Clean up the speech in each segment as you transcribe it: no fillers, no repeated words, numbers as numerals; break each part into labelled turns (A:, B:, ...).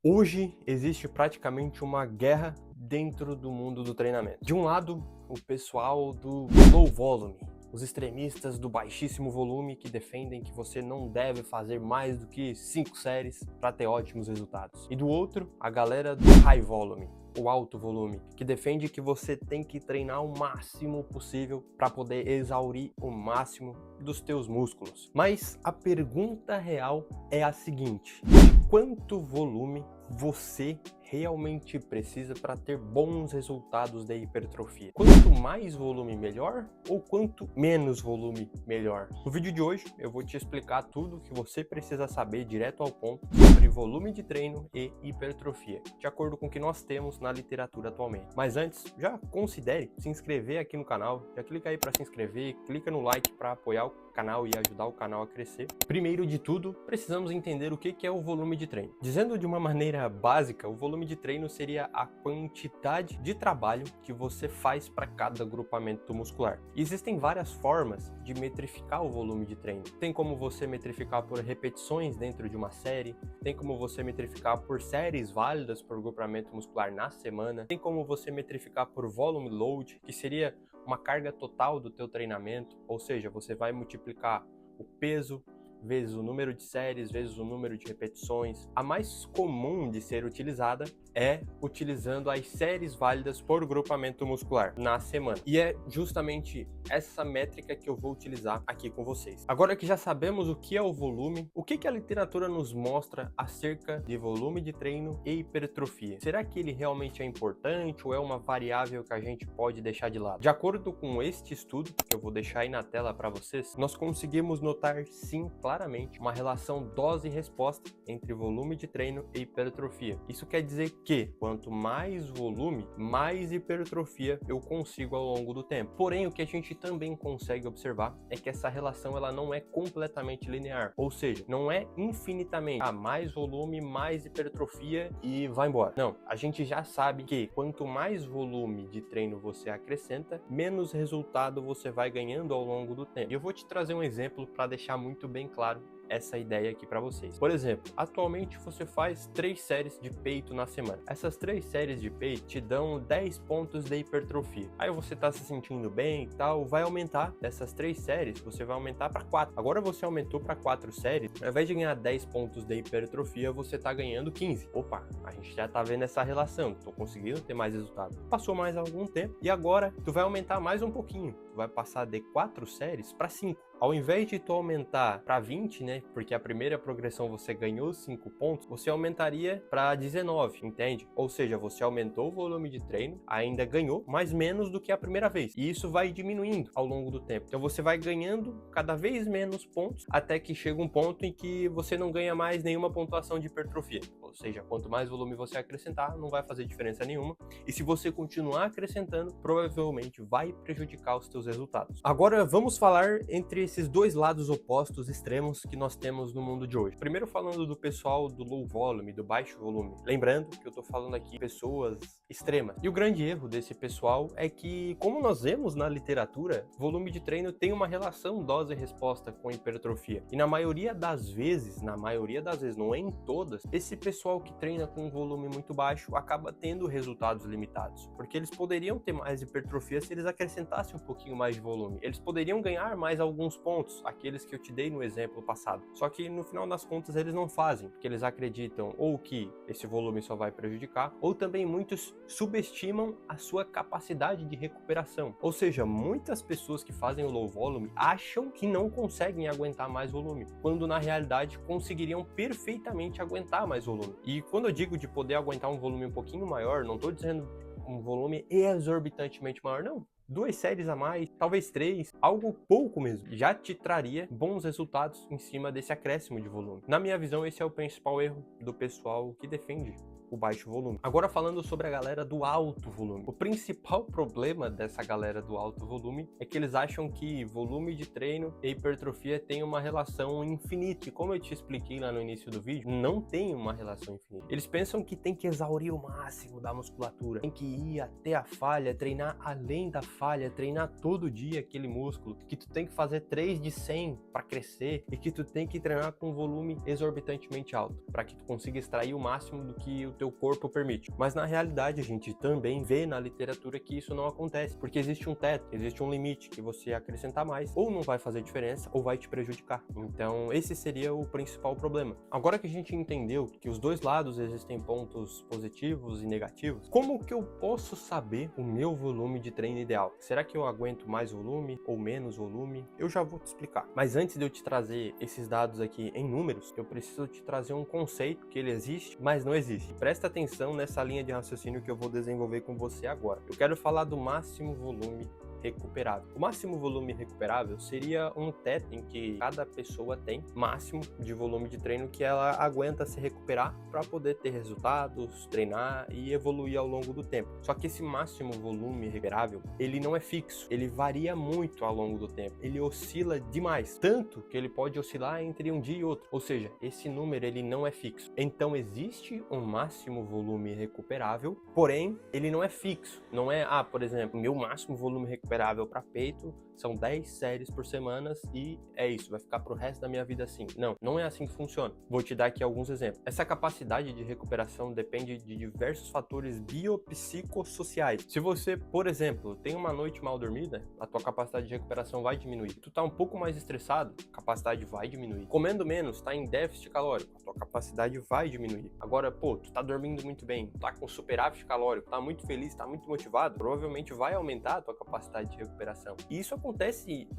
A: Hoje existe praticamente uma guerra dentro do mundo do treinamento. De um lado, o pessoal do low volume, os extremistas do baixíssimo volume que defendem que você não deve fazer mais do que 5 séries para ter ótimos resultados. E do outro, a galera do high volume, o alto volume, que defende que você tem que treinar o máximo possível para poder exaurir o máximo dos teus músculos. Mas a pergunta real é a seguinte: quanto volume você realmente precisa para ter bons resultados de hipertrofia? Quanto mais volume melhor ou quanto menos volume melhor? No vídeo de hoje eu vou te explicar tudo o que você precisa saber direto ao ponto sobre volume de treino e hipertrofia, de acordo com o que nós temos na literatura atualmente. Mas antes, já considere se inscrever aqui no canal, já clica aí para se inscrever, clica no like para apoiar o canal e ajudar o canal a crescer. Primeiro de tudo, precisamos entender o que é o volume de treino. Dizendo de uma maneira básica, o volume de treino seria a quantidade de trabalho que você faz para cada agrupamento muscular. Existem várias formas de metrificar o volume de treino. Tem como você metrificar por repetições dentro de uma série, tem como você metrificar por séries válidas por agrupamento muscular na semana, tem como você metrificar por volume load, que seria uma carga total do teu treinamento, ou seja, você vai multiplicar o peso vezes o número de séries, vezes o número de repetições. A mais comum de ser utilizada é utilizando as séries válidas por grupamento muscular na semana. E é justamente essa métrica que eu vou utilizar aqui com vocês. Agora que já sabemos o que é o volume, o que a literatura nos mostra acerca de volume de treino e hipertrofia? Será que ele realmente é importante ou é uma variável que a gente pode deixar de lado? De acordo com este estudo, que eu vou deixar aí na tela para vocês, nós conseguimos notar sim claramente uma relação dose-resposta entre volume de treino e hipertrofia. Isso quer dizer que quanto mais volume, mais hipertrofia eu consigo ao longo do tempo. Porém, o que a gente também consegue observar é que essa relação ela não é completamente linear, ou seja, não é infinitamente mais volume, mais hipertrofia e vai embora. Não, a gente já sabe que quanto mais volume de treino você acrescenta, menos resultado você vai ganhando ao longo do tempo. E eu vou te trazer um exemplo para deixar muito bem claro essa ideia aqui para vocês. Por exemplo, atualmente você faz 3 séries de peito na semana. Essas 3 séries de peito te dão 10 pontos de hipertrofia. Aí você tá se sentindo bem e tal, vai aumentar dessas 3 séries, você vai aumentar para 4. Agora você aumentou para 4 séries, ao invés de ganhar 10 pontos de hipertrofia, você tá ganhando 15. Opa, a gente já tá vendo essa relação, tô conseguindo ter mais resultado. Passou mais algum tempo e agora tu vai aumentar mais um pouquinho. Tu vai passar de 4 séries para 5. Ao invés de tu aumentar para 20, né, porque a primeira progressão você ganhou 5 pontos, você aumentaria para 19, entende? Ou seja, você aumentou o volume de treino, ainda ganhou, mas menos do que a primeira vez. E isso vai diminuindo ao longo do tempo. Então você vai ganhando cada vez menos pontos, até que chega um ponto em que você não ganha mais nenhuma pontuação de hipertrofia. Ou seja, quanto mais volume você acrescentar, não vai fazer diferença nenhuma. E se você continuar acrescentando, provavelmente vai prejudicar os teus resultados. Agora vamos falar entre esses dois lados opostos extremos que nós temos no mundo de hoje. Primeiro falando do pessoal do low volume, do baixo volume. Lembrando que eu tô falando aqui de pessoas extremas. E o grande erro desse pessoal é que, como nós vemos na literatura, volume de treino tem uma relação dose-resposta com hipertrofia. E na maioria das vezes, não é em todas, esse pessoal que treina com um volume muito baixo acaba tendo resultados limitados. Porque eles poderiam ter mais hipertrofia se eles acrescentassem um pouquinho mais de volume. Eles poderiam ganhar mais alguns pontos, aqueles que eu te dei no exemplo passado. Só que no final das contas eles não fazem, porque eles acreditam ou que esse volume só vai prejudicar, ou também muitos subestimam a sua capacidade de recuperação. Ou seja, muitas pessoas que fazem o low volume acham que não conseguem aguentar mais volume, quando na realidade conseguiriam perfeitamente aguentar mais volume. E quando eu digo de poder aguentar um volume um pouquinho maior, não estou dizendo um volume exorbitantemente maior, não. 2 séries a mais, talvez 3, algo pouco mesmo, já te traria bons resultados em cima desse acréscimo de volume. Na minha visão, esse é o principal erro do pessoal que defende o baixo volume. Agora falando sobre a galera do alto volume. O principal problema dessa galera do alto volume é que eles acham que volume de treino e hipertrofia tem uma relação infinita. E como eu te expliquei lá no início do vídeo, não tem uma relação infinita. Eles pensam que tem que exaurir o máximo da musculatura, tem que ir até a falha, treinar além da falha treinar todo dia aquele músculo, que tu tem que fazer 3 de 100 para crescer e que tu tem que treinar com um volume exorbitantemente alto, para que tu consiga extrair o máximo do que o teu corpo permite. Mas na realidade a gente também vê na literatura que isso não acontece, porque existe um teto, existe um limite que você acrescentar mais ou não vai fazer diferença ou vai te prejudicar. Então esse seria o principal problema. Agora que a gente entendeu que os dois lados existem pontos positivos e negativos, como que eu posso saber o meu volume de treino ideal? Será que eu aguento mais volume ou menos volume? Eu já vou te explicar. Mas antes de eu te trazer esses dados aqui em números, eu preciso te trazer um conceito que ele existe, mas não existe. Presta atenção nessa linha de raciocínio que eu vou desenvolver com você agora. Eu quero falar do máximo volume recuperável. O máximo volume recuperável seria um teto em que cada pessoa tem máximo de volume de treino que ela aguenta se recuperar para poder ter resultados, treinar e evoluir ao longo do tempo. Só que esse máximo volume recuperável, ele não é fixo, ele varia muito ao longo do tempo, ele oscila demais, tanto que ele pode oscilar entre um dia e outro, ou seja, esse número ele não é fixo. Então existe um máximo volume recuperável, porém ele não é fixo, não é, por exemplo, meu máximo volume recuperável para peito são 10 séries por semana e é isso, vai ficar pro resto da minha vida assim. Não, não é assim que funciona. Vou te dar aqui alguns exemplos. Essa capacidade de recuperação depende de diversos fatores biopsicossociais. Se você, por exemplo, tem uma noite mal dormida, a tua capacidade de recuperação vai diminuir. Se tu tá um pouco mais estressado, a capacidade vai diminuir. Comendo menos, tá em déficit calórico, a tua capacidade vai diminuir. Agora, tu tá dormindo muito bem, tá com superávit calórico, tá muito feliz, tá muito motivado, provavelmente vai aumentar a tua capacidade de recuperação. E isso acontece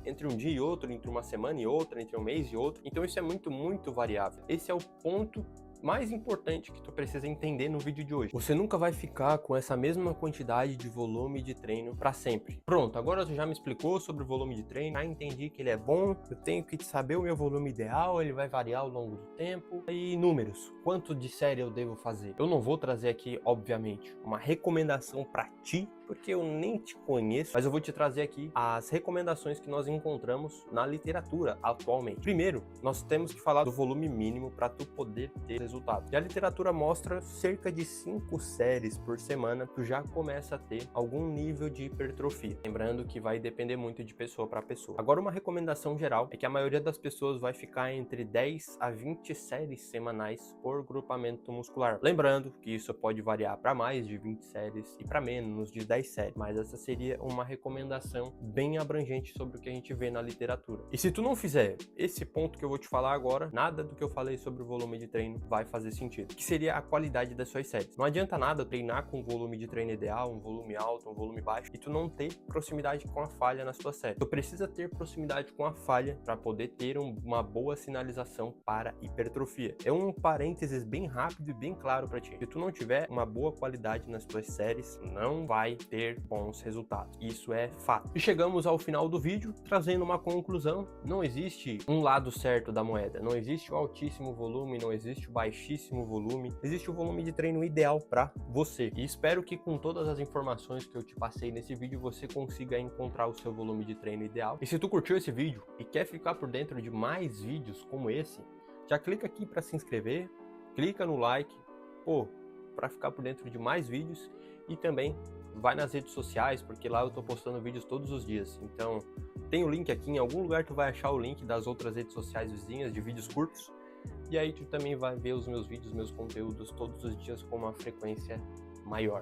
A: entre um dia e outro, entre uma semana e outra, entre um mês e outro. Então isso é muito, muito variável. Esse é o ponto mais importante que tu precisa entender no vídeo de hoje. Você nunca vai ficar com essa mesma quantidade de volume de treino para sempre. Pronto, agora você já me explicou sobre o volume de treino, já entendi que ele é bom, eu tenho que saber o meu volume ideal, ele vai variar ao longo do tempo. E números, quanto de série eu devo fazer? Eu não vou trazer aqui, obviamente, uma recomendação para ti, porque eu nem te conheço, mas eu vou te trazer aqui as recomendações que nós encontramos na literatura atualmente. Primeiro, nós temos que falar do volume mínimo para tu poder ter resultado. E a literatura mostra cerca de 5 séries por semana, tu já começa a ter algum nível de hipertrofia. Lembrando que vai depender muito de pessoa para pessoa. Agora, uma recomendação geral é que a maioria das pessoas vai ficar entre 10 a 20 séries semanais por grupamento muscular. Lembrando que isso pode variar para mais de 20 séries e para menos de 10 séries, mas essa seria uma recomendação bem abrangente sobre o que a gente vê na literatura. E se tu não fizer esse ponto que eu vou te falar agora, nada do que eu falei sobre o volume de treino vai fazer sentido, que seria a qualidade das suas séries. Não adianta nada treinar com um volume de treino ideal, um volume alto, um volume baixo, e tu não ter proximidade com a falha na sua série. Tu precisa ter proximidade com a falha para poder ter uma boa sinalização para hipertrofia. É um parênteses bem rápido e bem claro para ti. Se tu não tiver uma boa qualidade nas tuas séries, não vai ter bons resultados. Isso é fato. E chegamos ao final do vídeo trazendo uma conclusão. Não existe um lado certo da moeda. Não existe o altíssimo volume, não existe o baixíssimo volume. Existe o volume de treino ideal para você. E espero que com todas as informações que eu te passei nesse vídeo, você consiga encontrar o seu volume de treino ideal. E se tu curtiu esse vídeo e quer ficar por dentro de mais vídeos como esse, já clica aqui para se inscrever, clica no like, para ficar por dentro de mais vídeos, e também vai nas redes sociais, porque lá eu tô postando vídeos todos os dias. Então, tem o link aqui, em algum lugar tu vai achar o link das outras redes sociais vizinhas de vídeos curtos. E aí tu também vai ver os meus vídeos, meus conteúdos todos os dias com uma frequência maior.